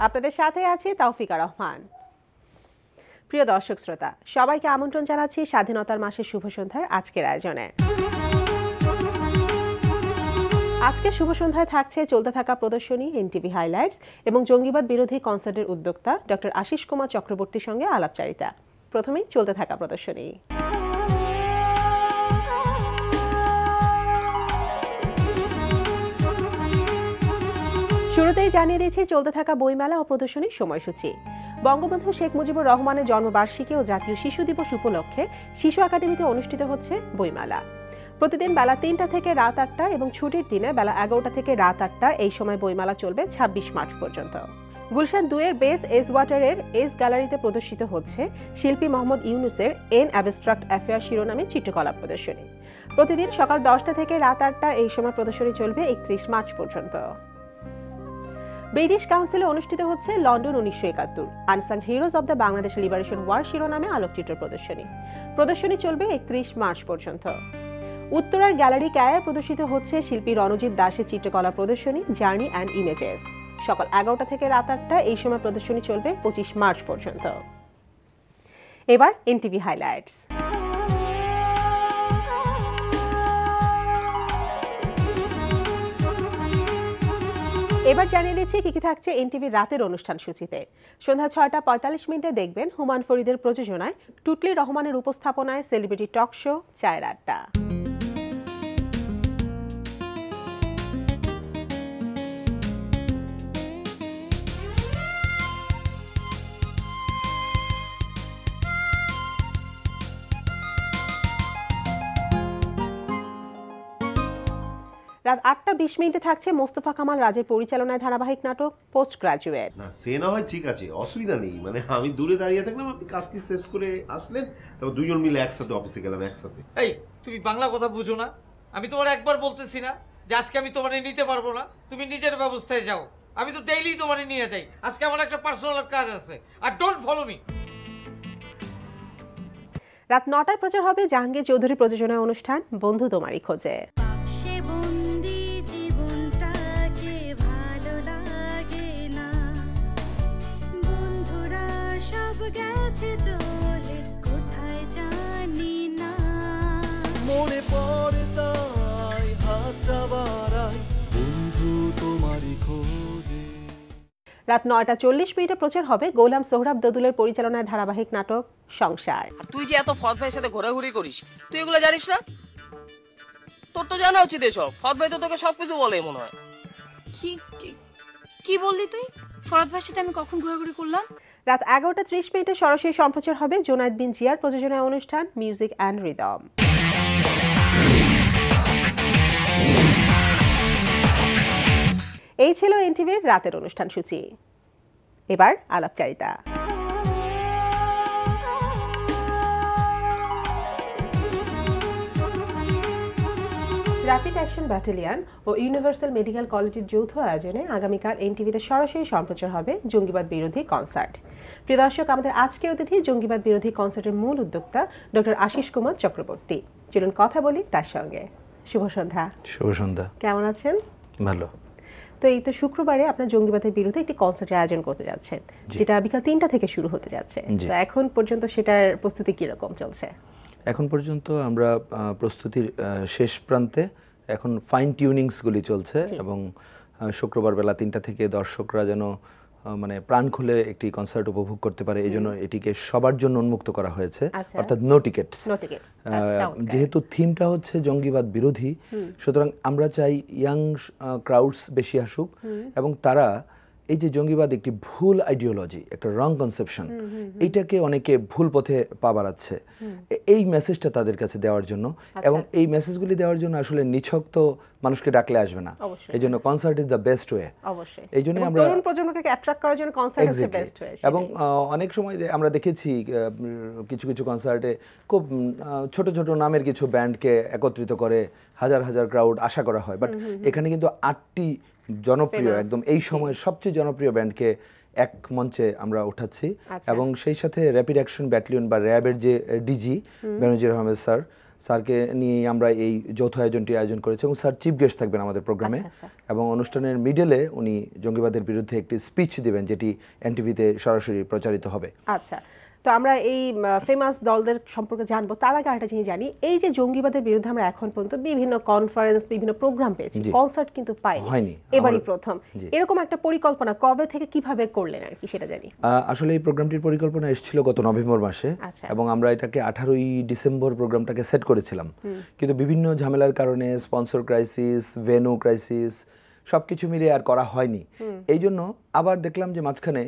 আপনাদের সাথে আছি তৌফিকা রহমান। প্রিয় দর্শক শ্রোতা, সবাইকে আমন্ত্রণ জানাচ্ছি স্বাধীনতার মাসের শুভ সন্ধ্যার আজকের আয়োজনে। আজকে শুভ সন্ধ্যায় থাকছে চলতে থাকা প্রদর্শনী, এনটিভি হাইলাইটস এবং জঙ্গিবাদ বিরোধী কনসার্টের উদ্যোক্তা ডক্টর আশিস কুমার চক্রবর্তীর সঙ্গে আলাপচারিতা। প্রথমেই চলতে থাকা প্রদর্শনী। শুরুতেই জানিয়ে দিয়েছি চলতে থাকা বইমেলা ও প্রদর্শনীর সময়সূচি। বঙ্গবন্ধু শেখ মুজিবুর রহমানের জন্মবার্ষিকী ও জাতীয় শিশু দিবস উপলক্ষে শিশু একাডেমিতে অনুষ্ঠিত হচ্ছে বইমেলা। প্রতিদিন বেলা ৩টা থেকে রাত ৮টা এবং ছুটির দিনে বেলা ১১টা থেকে রাত ৮টা এই সময় বইমেলা চলবে ২৬ মার্চ পর্যন্ত। গুলশান ২-এর বেস এস ওয়াটারের এস গ্যালারিতে প্রদর্শিত হচ্ছে শিল্পী মোহাম্মদ ইউনুসের এন অ্যাবস্ট্রাক্ট অ্যাফেয়ার শিরোনামে চিত্রকলা প্রদর্শনী। প্রতিদিন সকাল ১০টা থেকে রাত ৮টা এই সময় প্রদর্শনী চলবে ৩১ মার্চ পর্যন্ত। ব্রিটিশ কাউন্সিলে অনুষ্ঠিত হচ্ছে London ১৯৭১ unsung heroes of the Bangladesh liberation war শিরোনামে আলোকচিত্র প্রদর্শনী। প্রদর্শনী চলবে ৩১ মার্চ পর্যন্ত। উত্তরার গ্যালারি ক্যায়ে প্রদর্শিত হচ্ছে শিল্পী রণজিৎ দাসের চিত্রকলা প্রদর্শনী জার্নি অ্যান্ড ইমেজেস। সকাল ১১টা থেকে রাত ৮টা এই সময় প্রদর্শনী চলবে ২৫ মার্চ পর্যন্ত। এবার এনটিভি হাইলাইটস। এবার জানিয়ে দিচ্ছি কি থাকছে এনটিভির রাতের অনুষ্ঠান সূচিতে। সন্ধ্যা ৬টা ৪৫ মিনিটে দেখবেন হুমায়ুন ফরিদের প্রযোজনায় টুটলি রহমানের উপস্থাপনায় সেলিব্রিটি টক শো চায়ের আড্ডা। রাত ৮টা ২০ মিনিটে থাকছে মোস্তফা কামাল রাজের পরিচালনায় ধারাবাহিক নাটক পোস্ট গ্রাজুয়েট। না সে না হয় ঠিক আছে, অসুবিধা নেই, মানে আমি দূরে দাঁড়িয়ে থাকলাম, আপনি কাজটি শেষ করে আসলেন, তারপর দুজন মিলে একসাথে অফিসে গেলাম একসাথে। এই তুমি বাংলা কথা বুঝো না? আমি তোমার একবার বলতেছি না যে আজকে আমি তোমারে নিতে পারবো না, তুমি নিজের ব্যবস্থায় যাও। আমি তো ডেইলি তোমারে নিয়ে যাই, আজকে আমার একটা পার্সোনাল কাজ আছে, আর ডোন্ট ফলো মি। রাত ৯টায় প্রচার হবে জাহাঙ্গীর চৌধুরী প্রযোজনায় অনুষ্ঠান বন্ধু তোমারই খোঁজে। রাত ৯টা ৪০ মিনিটে প্রচার হবে গোলাম সোহরাব দদুলের পরিচালনায় ধারাবাহিক নাটক সংসার। তুই যে এত ফদ ভাইয়ের সাথে ঘোরাঘুরি করিস, তুই এগুলো জানিস না? তোর তো জানা উচিত এসব। ফদ ভাই তো তোকে সবকিছু বলে মনে হয়। কি বললি তুই? ফরদ ভাইয়ের সাথে আমি কখন ঘোরাঘুরি করলাম? রাত ১১টা ৩০ মিনিটে সরাসরি সম্প্রচার হবে জোনায়েদ বিন জিয়ার প্রযোজনায় অনুষ্ঠান মিউজিক অ্যান্ড রিদম। এই ছিল এনটিভির রাতের অনুষ্ঠান সূচি। এবার আলাপচারিতা। র্যাপিড অ্যাকশন ব্যাটালিয়ন ও ইউনিভার্সাল মেডিকেল কলেজের যৌথ আয়োজনে আগামীকাল এনটিভিতে সরাসরি সম্প্রচার হবে জঙ্গিবাদ বিরোধী কনসার্ট। প্রিয় দর্শক, আমাদের আজকের অতিথি জঙ্গিবাদ বিরোধী কনসার্টের মূল উদ্যোক্তা ডক্টর আশিস কুমার চক্রবর্তী। চলুন কথা বলি তার সঙ্গে। শুভ সন্ধ্যা। শুভ সন্ধ্যা। কেমন আছেন? ভালো। তো এই তো শুক্রবারে আপনার জঙ্গিবাদের বিরুদ্ধে একটি কনসার্টের আয়োজন করতে যাচ্ছেন, যেটা বিকাল ৩টা থেকে শুরু হতে যাচ্ছে। তো এখন পর্যন্ত সেটার প্রস্তুতি কিরকম চলছে? এখন পর্যন্ত আমরা প্রস্তুতির শেষ প্রান্তে, এখন ফাইন টিউনিংসগুলি চলছে এবং শুক্রবার বেলা ৩টা থেকে দর্শকরা যেন মানে প্রাণ খুলে একটি কনসার্ট উপভোগ করতে পারে, এই জন্য এটিকে সবার জন্য উন্মুক্ত করা হয়েছে, অর্থাৎ নো টিকেটস। যেহেতু থিমটা হচ্ছে জঙ্গিবাদ বিরোধী, সুতরাং আমরা চাই ইয়াং ক্রাউডস বেশি আসুক এবং তারা এই যে জঙ্গিবাদ একটি ভুল আইডিওলজি, একটা রং কনসেপশন, এইটাকে অনেকে ভুল পথে পা বাড়াচ্ছে, এই মেসেজটা তাদের কাছে দেওয়ার জন্য, এবং এই মেসেজগুলি দেওয়ার জন্য আসলে নিছক তো মানুষকে ডাকলে আসবে না, এই জন্য concert is the best way. এই জন্য আমরা তরুণ প্রজন্মকে অ্যাট্রাক্ট করার জন্য কনসার্ট হচ্ছে বেস্ট ওয়ে। এবং অনেক সময় আমরা দেখেছি কিছু কিছু কনসার্টে খুব ছোট ছোট নামের কিছু ব্যান্ডকে একত্রিত করে হাজার হাজার ক্রাউড আশা করা হয়, বাট এখানে কিন্তু ৮টি জনপ্রিয়, একদম এই সময়ের সবচেয়ে জনপ্রিয় ব্যান্ডকে এক মঞ্চে আমরা উঠাচ্ছি, এবং সেই সাথে র্যাপিড অ্যাকশন ব্যাটালিয়ন বা র্যাবের যে ডিজি বেনজির আহমেদ স্যার, স্যারকে নিয়েই আমরা এই যৌথ আয়োজনটি আয়োজন করেছি এবং স্যার চিফ গেস্ট থাকবেন আমাদের প্রোগ্রামে এবং অনুষ্ঠানের মিডলে উনি জঙ্গিবাদের বিরুদ্ধে একটি স্পিচ দিবেন যেটি এনটিভিতে সরাসরি প্রচারিত হবে। আচ্ছা, তো আমরা এই ফেমাস দলদের সম্পর্কে জানবো, তার আগে একটা জিনিস জানি, এই যে জঙ্গিবাদের বিরুদ্ধে আমরা এখন পর্যন্ত বিভিন্ন কনফারেন্স, বিভিন্ন প্রোগ্রাম পেয়েছি, কনসার্ট কিন্তু পাইনি, এবারই প্রথম। এরকম একটা পরিকল্পনা কবে থেকে কিভাবে করলেন আর কি সেটা জানি। আসলে এই প্রোগ্রামটির পরিকল্পনা এসেছিল গত নভেম্বর মাসে এবং আমরা এটাকে 18ই ডিসেম্বর প্রোগ্রামটাকে সেট করেছিলাম, কিন্তু বিভিন্ন ঝামেলার কারণে স্পন্সর ক্রাইসিস, ভেন্যু ক্রাইসিস সবকিছু মিলিয়ে আর করা হয়নি। এই জন্য আবার দেখলাম যে মাঝখানে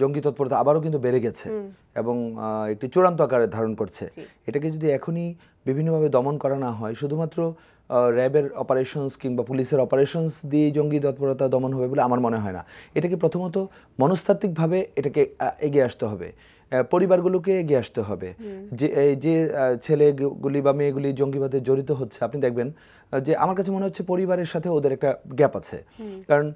জঙ্গি তৎপরতা আবারও কিন্তু বেড়ে গেছে এবং একটি চূড়ান্ত আকারে ধারণ করছে। এটাকে যদি এখনই বিভিন্নভাবে দমন করা না হয়, শুধুমাত্র র্যাবের অপারেশনস কিংবা পুলিশের অপারেশনস দিয়ে জঙ্গি তৎপরতা দমন হবে বলে আমার মনে হয় না। এটাকে প্রথমত মনস্তাত্ত্বিকভাবে এটাকে এগিয়ে আসতে হবে, পরিবারগুলোকে এগিয়ে আসতে হবে। যে ছেলেগুলি বা মেয়েগুলি জঙ্গিবাদে জড়িত হচ্ছে, আপনি দেখবেন যে আমার কাছে মনে হচ্ছে পরিবারের সাথে ওদের একটা গ্যাপ আছে, কারণ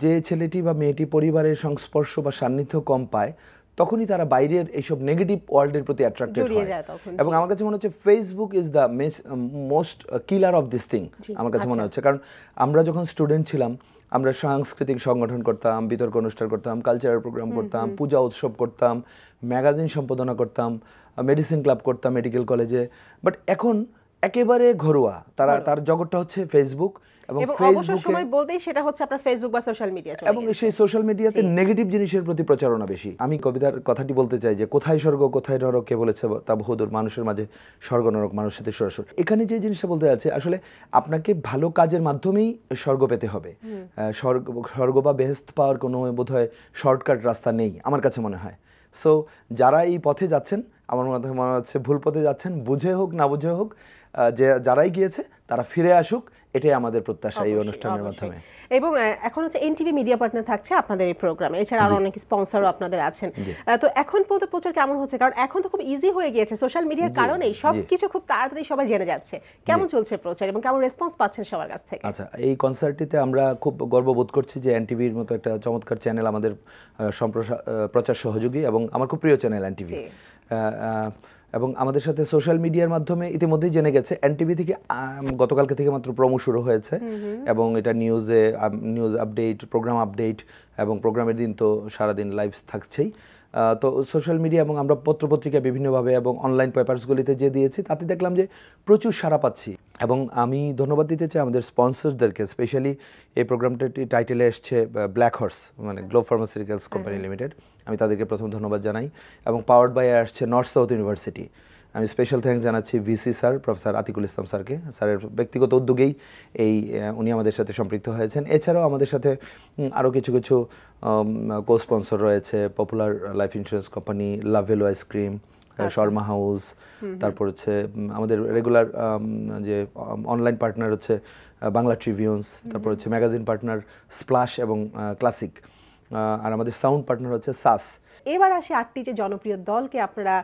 যে ছেলেটি বা মেয়েটি পরিবারের সংস্পর্শ বা সান্নিধ্য কম পায় তখনই তারা বাইরের এইসব নেগেটিভ ওয়ার্ল্ডের প্রতি অ্যাট্রাক্টেড হয়। এবং আমার কাছে মনে হচ্ছে Facebook is the most killer of this thing আমার কাছে মনে হচ্ছে। কারণ আমরা যখন স্টুডেন্ট ছিলাম আমরা সাংস্কৃতিক সংগঠন করতাম, বিতর্ক অনুষ্ঠান করতাম, কালচারাল প্রোগ্রাম করতাম, পূজা উৎসব করতাম, ম্যাগাজিন সম্পাদনা করতাম, মেডিসিন ক্লাব করতাম মেডিকেল কলেজে। বাট এখন একেবারে ঘরোয়া তার জগৎটা হচ্ছে ফেসবুক এবং অবসর সময় বলতেই সেটা হচ্ছে আপনার ফেসবুক বা সোশ্যাল মিডিয়া, এবং সেই সোশ্যাল মিডিয়াতে নেগেটিভ জিনিসের প্রতি প্রচারণা বেশি। আমি কবিতার কথাটি বলতে চাই যে কোথায় স্বর্গ কোথায় নরক কে বলেছে তা বহুদূর, মানুষের মাঝে স্বর্গ নরক মানুষের সাথে সরাসরি। এখানে যে জিনিসটা বলতে যাচ্ছে আসলে আপনাকে ভালো কাজের মাধ্যমেই স্বর্গ পেতে হবে, স্বর্গ বা বেহেশত পাওয়ার কোনো বোধহয় শর্টকাট রাস্তা নেই আমার কাছে মনে হয়। সো যারা এই পথে যাচ্ছেন আমার মনে হচ্ছে ভুল পথে যাচ্ছেন, বুঝে হোক না বুঝে হোক, যে যারাই গিয়েছে তারা ফিরে আসুক, এটাই আমাদের প্রত্যাশা এই অনুষ্ঠানের মাধ্যমে। এবং এখন হচ্ছে এনটিভি মিডিয়া পার্টনার থাকছে আপনাদের এই প্রোগ্রামে, এছাড়া আরো অনেক স্পন্সরও আপনাদের আছেন। তো এখন পর্যন্ত প্রচার কেমন হচ্ছে? কারণ এখন তো খুব ইজি হয়ে গিয়েছে সোশ্যাল মিডিয়ার কারণেই সবকিছু খুব তাড়াতাড়ি সবাই জেনে যাচ্ছে। কেমন চলছে প্রচার এবং কেমন রেসপন্স পাচ্ছেন সবার কাছ থেকে? আচ্ছা, এই কনসার্টটিতে আমরা খুব গর্ববোধ করছি যে এনটিভির মতো একটা চমৎকার চ্যানেল আমাদের প্রচার সহযোগী এবং আমার খুব প্রিয় চ্যানেল এনটিভি, এবং আমাদের সাথে সোশ্যাল মিডিয়ার মাধ্যমে ইতিমধ্যেই জেনে গেছে। এনটিভি থেকে গতকালকে থেকে মাত্র প্রোমো শুরু হয়েছে এবং এটা নিউজ আপডেট, প্রোগ্রাম আপডেট এবং প্রোগ্রামের দিন তো সারাদিন লাইভ থাকছেই। তো সোশ্যাল মিডিয়া এবং আমরা পত্রপত্রিকা বিভিন্নভাবে এবং অনলাইন পেপারসগুলিতে যে দিয়েছি তাতে দেখলাম যে প্রচুর সাড়া পাচ্ছি। এবং আমি ধন্যবাদ দিতে চাই আমাদের স্পন্সরদেরকে, স্পেশালি এই প্রোগ্রামটি টাইটেলে এসছে ব্ল্যাক হর্স মানে গ্লোব ফার্মাসিউটিক্যালস কোম্পানি লিমিটেড, আমি তাদেরকে প্রথম ধন্যবাদ জানাই। এবং পাওয়ার্ড বাই আসছে নর্থ সাউথ ইউনিভার্সিটি, আমি স্পেশাল থ্যাঙ্কস জানাচ্ছি ভিসি স্যার প্রফেসর আতিকুল ইসলাম স্যারকে। স্যারের ব্যক্তিগত উদ্যোগেই উনি আমাদের সাথে সম্পৃক্ত হয়েছেন। এছাড়াও আমাদের সাথে আরও কিছু কো স্পন্সর রয়েছে, popular life insurance company, Lovello ice cream, Sharma house, তারপর হচ্ছে আমাদের রেগুলার যে অনলাইন পার্টনার হচ্ছে বাংলা ট্রিবিউনস, তারপর হচ্ছে ম্যাগাজিন পার্টনার স্প্লাশ এবং ক্লাসিক, আর আমাদের সাউন্ড পার্টনার হচ্ছে সাস। এবার আসি 8টি যে জনপ্রিয় দলকে আপনারা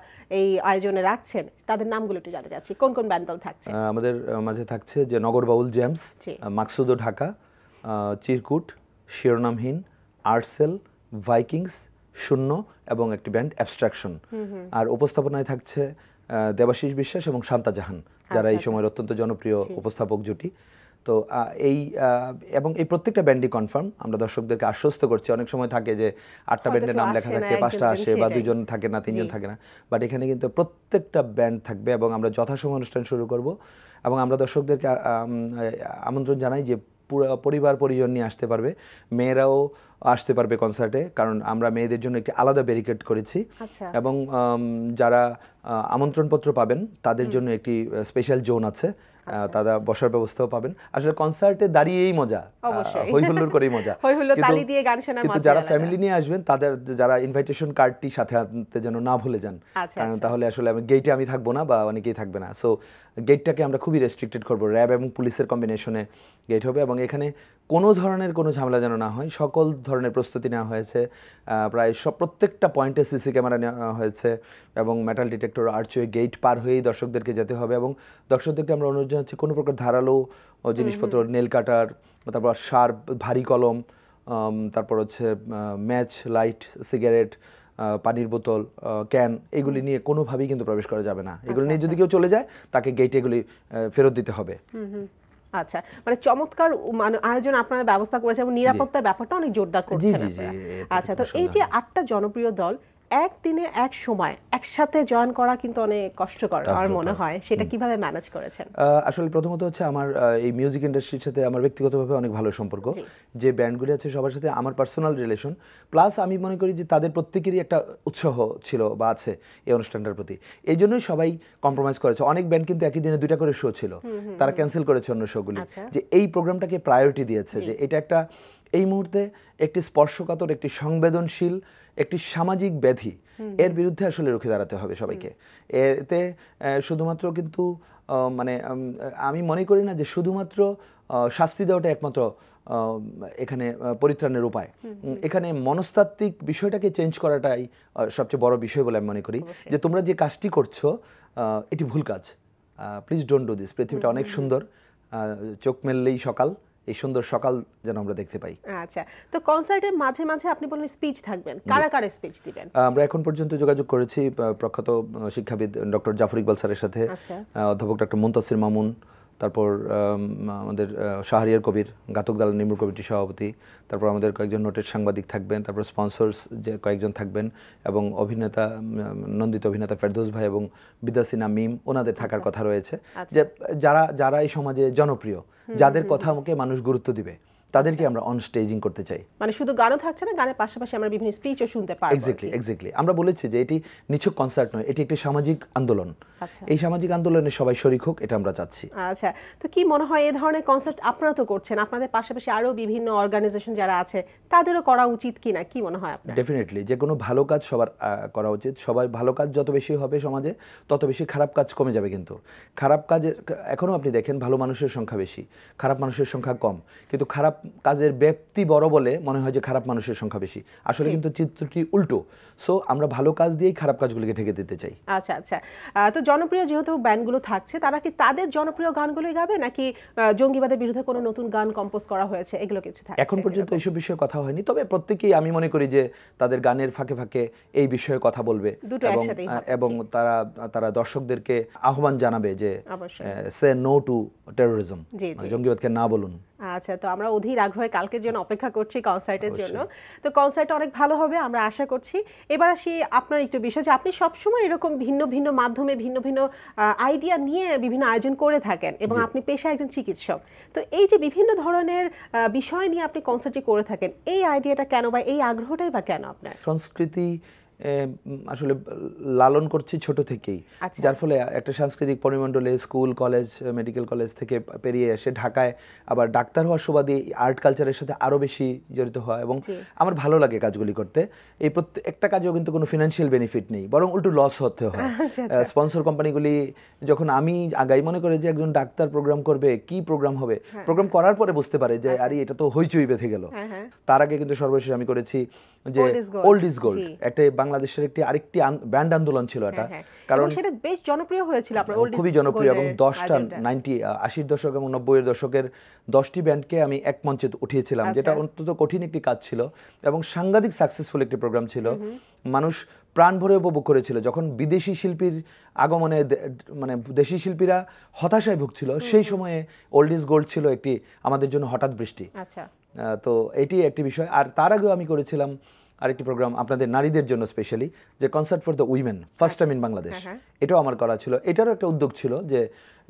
এই আয়োজনে রাখছেন তাদের নামগুলো একটু জানতে চাচ্ছি, কোন কোন ব্যান্ড দল থাকছে? আমাদের মাঝে থাকছে যে নগর বাউল জেমস, মাকসুদো ঢাকা, চিরকুট, শিরোনামহীন, আর্টসেল, ভাইকিংস, শূন্য এবং একটি ব্যান্ড অ্যাবস্ট্রাকশন। আর উপস্থাপনায় থাকছে দেবাশিস বিশ্বাস এবং শান্তা জাহান, যারা এই সময়ের অত্যন্ত জনপ্রিয় উপস্থাপক জুটি। তো এবং এই প্রত্যেকটা ব্যান্ডই কনফার্ম। আমরা দর্শকদেরকে আশ্বস্ত করছি, অনেক সময় থাকে যে 8টা ব্যান্ডের নাম লেখা থাকে, 5টা আসে বা 2জন থাকে না, 3জন থাকে না, বাট এখানে কিন্তু প্রত্যেকটা ব্যান্ড থাকবে এবং আমরা যথাসময় অনুষ্ঠান শুরু করব। এবং আমরা দর্শকদেরকে আমন্ত্রণ জানাই যে পুরো পরিবার পরিজন নিয়ে আসতে পারবে, মেয়েরাও আসতে পারবে কনসার্টে, কারণ আমরা মেয়েদের জন্য একটি আলাদা ব্যারিকেড করেছি। এবং যারা আমন্ত্রণপত্র পাবেন তাদের জন্য একটি স্পেশাল জোন আছে, তারা বসার ব্যবস্থাও পাবেন। আসলে কনসার্টে দাঁড়িয়েই মজা, হই হুল্লোড় করেই মজা, কিন্তু যারা ফ্যামিলি নিয়ে আসবেন তাদের যারা ইনভাইটেশন কার্ডটি সাথে আনতে যেন না ভুলে যান, কারণ তাহলে আসলে গেটে আমি থাকবো না বা অনেকেই থাকবে না। সো গেটটাকে আমরা খুবই রেস্ট্রিক্টেড করবো, র্যাব এবং পুলিশের কম্বিনেশনে গেট হবে এবং এখানে কোনো ধরনের কোনো ঝামেলা যেন না হয়, সকল ধরনের প্রস্তুতি নেওয়া হয়েছে। প্রায় প্রত্যেকটা পয়েন্টে সিসি ক্যামেরা নেওয়া হয়েছে এবং মেটাল ডিটেক্টর আর্চওয়ে গেট পার হয়েই দর্শকদেরকে যেতে হবে। এবং দর্শকদেরকে আমরা অনুরোধ জানাচ্ছি কোনো প্রকার ধারালো জিনিসপত্র, নেল কাটার, তারপর শার্প ভারী কলম, তারপর হচ্ছে ম্যাচ, লাইট, সিগারেট, পানির বোতল, ক্যান এগুলি নিয়ে কোনোভাবেই কিন্তু প্রবেশ করা যাবে না। এগুলো নিয়ে যদি কেউ চলে যায় তাকে গেটে এগুলি ফেরত দিতে হবে। আচ্ছা, মানে চমৎকার মানে আয়োজন আপনারা ব্যবস্থা করেছেন এবং নিরাপত্তার ব্যাপারটা অনেক জোরদার করছেন আপনারা। আচ্ছা, তো এই যে 8টা জনপ্রিয় দল একদিনে এক সময় একসাথে জয়েন করা কিন্তু অনেক কষ্টকর আমার মনে হয়, সেটা কিভাবে ম্যানেজ করেছেন? আসলে প্রথমত হচ্ছে আমার এই মিউজিক ইন্ডাস্ট্রির সাথে আমার ব্যক্তিগতভাবে অনেক ভালো সম্পর্ক। যে ব্যান্ডগুলি আছে সবার সাথে আমার পার্সোনাল রিলেশন, প্লাস আমি মনে করি যে তাদের প্রত্যেকেরই একটা উৎসাহ ছিল বা আছে এই অনুষ্ঠানটার প্রতি। এই জন্যই সবাই কম্প্রোমাইজ করেছে। অনেক ব্যান্ড কিন্তু একই দিনে 2টা করে শো ছিল, তারা ক্যান্সেল করেছে অন্য শোগুলি, যে এই প্রোগ্রামটাকে প্রায়োরিটি দিয়েছে, যে এটা একটা এই মুহূর্তে একটি স্পর্শকাতর, একটি সংবেদনশীল, একটি সামাজিক ব্যাধি, এর বিরুদ্ধে আসলে রুখে দাঁড়াতে হবে সবাইকে। এতে শুধুমাত্র কিন্তু মানে আমি মনে করি না যে শুধুমাত্র শাস্তি দেওয়াটা একমাত্র এখানে পরিত্রাণের উপায়। এখানে মনস্তাত্ত্বিক বিষয়টাকে চেঞ্জ করাটাই সবচেয়ে বড় বিষয় বলে আমি মনে করি। যে তোমরা যে কাজটি করছো এটি ভুল কাজ, প্লিজ ডোন্ট ডু দিস। পৃথিবীটা অনেক সুন্দর, চোখ মেললেই সকাল, এই সুন্দর সকাল যেন আমরা দেখতে পাই। আচ্ছা, তো কনসার্টের মাঝে মাঝে আপনি বললেন স্পিচ থাকবেন, কারা কারা স্পিচ দিবেন? আমরা এখন পর্যন্ত যোগাযোগ করেছি প্রখ্যাত শিক্ষাবিদ ডক্টর জাফর ইকবাল স্যারের সাথে, অধ্যাপক ডক্টর মুনতাসির মামুন, তারপর আমাদের শাহরিয়ার কবির, ঘাতক দালাল নির্মূল কমিটির সভাপতি, তারপর আমাদের কয়েকজন নোটেড সাংবাদিক থাকবেন, তারপর স্পন্সর্স যে কয়েকজন থাকবেন, এবং অভিনেতা নন্দিত অভিনেতা ফেরদৌস ভাই এবং বিদ্যাসিনা মিম, ওনাদের থাকার কথা রয়েছে। যে যারা এই সমাজে জনপ্রিয়, যাদের কথাকে মানুষ গুরুত্ব দিবে, তাদেরকে আমরা অন স্টেজিং করতে চাই। মানে শুধু গানও থাকছে না, গানের পাশাপাশি আমরা বিভিন্ন স্পিচও শুনতে পারবো। এক্স্যাক্টলি আমরা বলেছি যে এটি নিছক কনসার্ট নয়, এটি একটি সামাজিক আন্দোলন। এই সামাজিক আন্দোলনে সবাই শরীক হোক, এটা আমরা চাচ্ছি। আচ্ছা, তো কি মনে হয় এই ধরনের কনসার্ট আপনারা তো করছেন, আপনাদের পাশাপাশি আরো বিভিন্ন অর্গানাইজেশন যারা আছে তাদেরও করা উচিত কিনা, কি মনে হয় আপনার? ডেফিনেটলি যে কোনো ভালো কাজ সবার করা উচিত। সবাই ভালো কাজ যত বেশি হবে সমাজে, তত বেশি খারাপ কাজ কমে যাবে। কিন্তু খারাপ কাজের এখনও আপনি দেখেন ভালো মানুষের সংখ্যা বেশি, খারাপ মানুষের সংখ্যা কম। কিন্তু খারাপ কাজের ব্যাপ্তি বড় বলে মনে হয় যে খারাপ মানুষের সংখ্যা বেশি, আসলে কিন্তু চিত্রটি উল্টো। সো আমরা ভালো কাজ দিয়েই খারাপ কাজগুলিকে ঢেকে দিতে চাই। আচ্ছা আচ্ছা, তো জনপ্রিয় যেহেতু ব্যান্ডগুলো থাকছে, তারা কি তাদের জনপ্রিয় গানগুলোই গাবে, নাকি জঙ্গিবাদের বিরুদ্ধে কোনো নতুন গান কম্পোজ করা হয়েছে, এগুলো কিছু থাকছে? এখন পর্যন্ত এইসব বিষয়ে কথা হয়নি, তবে প্রত্যেকেই আমি মনে করি যে তাদের গানের ফাঁকে ফাঁকে এই বিষয়ে কথা বলবে, এবং তারা দর্শকদেরকে আহ্বান জানাবে যে সে নো টু টেরোরিজম, জঙ্গিবাদকে না বলুন। আচ্ছা, তো আমরা অধীর আগ্রহে কালকের জন্য অপেক্ষা করছি কনসার্টের জন্য। তো কনসার্টটা অনেক ভালো হবে আমরা আশা করছি। এবার আসি আপনার একটু বিষয়, যে আপনি সবসময় এরকম ভিন্ন ভিন্ন মাধ্যমে ভিন্ন ভিন্ন আইডিয়া নিয়ে বিভিন্ন আয়োজন করে থাকেন, এবং আপনি পেশায় একজন চিকিৎসক। তো এই যে বিভিন্ন ধরনের বিষয় নিয়ে আপনি কনসার্টটি করে থাকেন, এই আইডিয়াটা কেন, বা এই আগ্রহটাই বা কেন আপনার? সংস্কৃতি আসলে লালন করছি ছোট থেকেই, যার ফলে একটা সাংস্কৃতিক পরিমণ্ডলে স্কুল, কলেজ, মেডিকেল কলেজ থেকে পেরিয়ে এসে ঢাকায় আবার ডাক্তার হওয়ার সুবাদে আর্ট কালচারের সাথে আরও বেশি জড়িত হয়, এবং আমার ভালো লাগে কাজগুলি করতে। এই প্রত্যেকটা কাজেও কিন্তু কোনো ফিনান্সিয়াল বেনিফিট নেই, বরং উল্টো লস হতে হয়। স্পন্সর কোম্পানিগুলি যখন আমি আগাই মনে করে যে একজন ডাক্তার প্রোগ্রাম করবে, কি প্রোগ্রাম হবে, প্রোগ্রাম করার পরে বুঝতে পারে যে আরে এটা তো হইচই বেঁধে গেল। তার আগে কিন্তু সর্বশেষ আমি করেছি যে ওল্ড ইজ গোল্ড, একটা বাংলাদেশের আরেকটি ব্যান্ড আন্দোলন ছিল এটা, কারণ সেটা বেশ জনপ্রিয় হয়েছিল আপনার, খুবই জনপ্রিয়, এবং 10টা 80 দশক এবং 90-এর দশকের 10টি ব্যান্ডকে আমি এক মঞ্চে উঠিয়েছিলাম, যেটা অত্যন্ত কঠিন একটি কাজ ছিল এবং সাংঘাতিক সাকসেসফুল একটি প্রোগ্রাম ছিল। মানুষ প্রাণ ভরে উপভোগ করেছিল। যখন বিদেশি শিল্পীর আগমনে মানে দেশি শিল্পীরা হতাশায় ভুগছিল, সেই সময়ে ওল্ড ইজ গোল্ড ছিল একটি আমাদের জন্য হঠাৎ বৃষ্টি। তো এটি একটি বিষয়। আর তার আগেও আমি করেছিলাম আরেকটি প্রোগ্রাম আপনাদের নারীদের জন্য স্পেশালি, যে concert for the women, first time in Bangladesh, এটাও আমার করা ছিল। এটারও একটা উদ্যোগ ছিল যে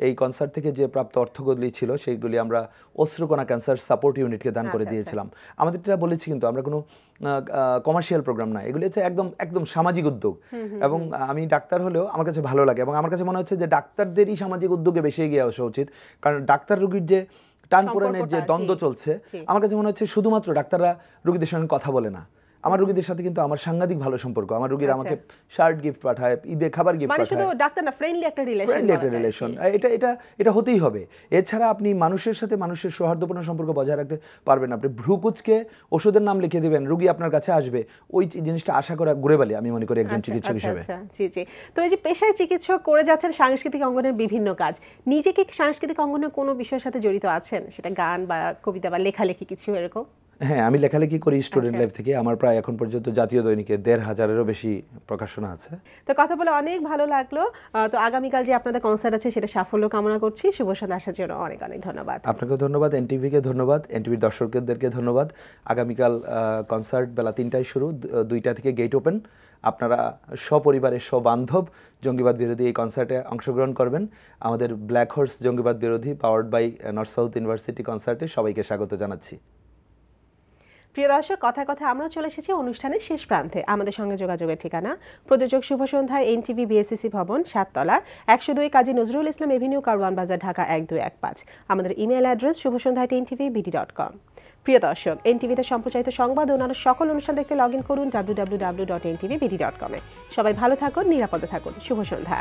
এই কনসার্ট থেকে যে প্রাপ্ত অর্থগুলি ছিল সেইগুলি আমরা অশ্রুকণা ক্যান্সার সাপোর্ট ইউনিটকে দান করে দিয়েছিলাম। আমাদের এটা বলেছি, কিন্তু আমরা কোনো কমার্শিয়াল প্রোগ্রাম না, এগুলি হচ্ছে একদম একদম সামাজিক উদ্যোগ। এবং আমি ডাক্তার হলেও আমার কাছে ভালো লাগে, এবং আমার কাছে মনে হচ্ছে যে ডাক্তারদেরই সামাজিক উদ্যোগে বেশি এগিয়ে আসা উচিত, কারণ ডাক্তার রোগীর যে টানপোড়েনের যে দ্বন্দ্ব চলছে, আমার কাছে মনে হচ্ছে শুধুমাত্র ডাক্তাররা রোগীদের সঙ্গে কথা বলে না। আমার রোগীদের সাথে কিন্তু আমার সাংঘাতিক ভালো সম্পর্ক। আমার রোগীরা আমাকে শার্ট গিফট পাঠায়, ঈদে খাবার গিফট পাঠায়, শুধু ডাক্তার না, ফ্রেন্ডলি একটা রিলেশন। এটা হতেই হবে। এছাড়া আপনি মানুষের সাথে মানুষের সৌহার্দ্যপূর্ণ সম্পর্ক বজায় রাখতে পারবেন না। আপনি ভ্রুকুচকে ওষুধের নাম লিখে দিবেন, রোগী আপনার কাছে আসবে, ওই জিনিসটা আশা করা ঘুরে বালি আমি মনে করি একজন চিকিৎসক হিসেবে। জি জি। তো এই যে পেশায় চিকিৎসক করে যাচ্ছেন সাংস্কৃতিক অঙ্গনের বিভিন্ন কাজ, নিজে কি সাংস্কৃতিক অঙ্গনের কোনো বিষয়ের সাথে জড়িত আছেন? সেটা গান বা কবিতা বা লেখালেখি কিছু এরকম? হ্যাঁ, আমি লেখালেখি করি স্টুডেন্ট আচ্ছা। লাইফ থেকে। আমার প্রায় এখন পর্যন্ত জাতীয় দৈনিকে ১,৫০০-এরও বেশি প্রকাশনা আছে। তো কথা বলে অনেক ভালো লাগলো। তো আগামীকাল যে আপনাদের কনসার্ট আছে সেটা সাফল্য কামনা করছি। শুভ সন্ধ্যা আসার জন্য অনেক অনেক ধন্যবাদ। আপনাকেও ধন্যবাদ, এনটিভিকে ধন্যবাদ, এনটিভির দর্শকদেরকে ধন্যবাদ। আগামীকাল কনসার্ট বেলা ৩টায় শুরু, ২টা থেকে গেট ওপেন। আপনারা সপরিবারে সবান্ধব জঙ্গিবাদ বিরোধী এই কনসার্টে অংশগ্রহণ করবেন। আমাদের ব্ল্যাক হর্স জঙ্গিবাদ বিরোধী powered by north south university কনসার্টে সবাইকে স্বাগত জানাচ্ছি। প্রিয় দর্শক, কথায় কথায় আমরা চলে এসেছি অনুষ্ঠানের শেষ প্রান্তে। আমাদের সঙ্গে যোগাযোগের ঠিকানা প্রযোজক শুভ সন্ধ্যায়, এনটিভি বিএসসিসি ভবন, ৭ তলা, ১০২ কাজী নজরুল ইসলাম এভিনিউ, কারওয়ান বাজার, ঢাকা ১২১৫। আমাদের ইমেল অ্যাড্রেস shubhosandhya@ntv.bd.com। প্রিয় দর্শক, এনটিভিতে সম্প্রচারিত সংবাদ ও অন্যান্য সকল অনুষ্ঠান দেখতে লগ ইন করুন www.ntvbd.com-এ। সবাই ভালো থাকুন, নিরাপদে থাকুন। শুভ সন্ধ্যা।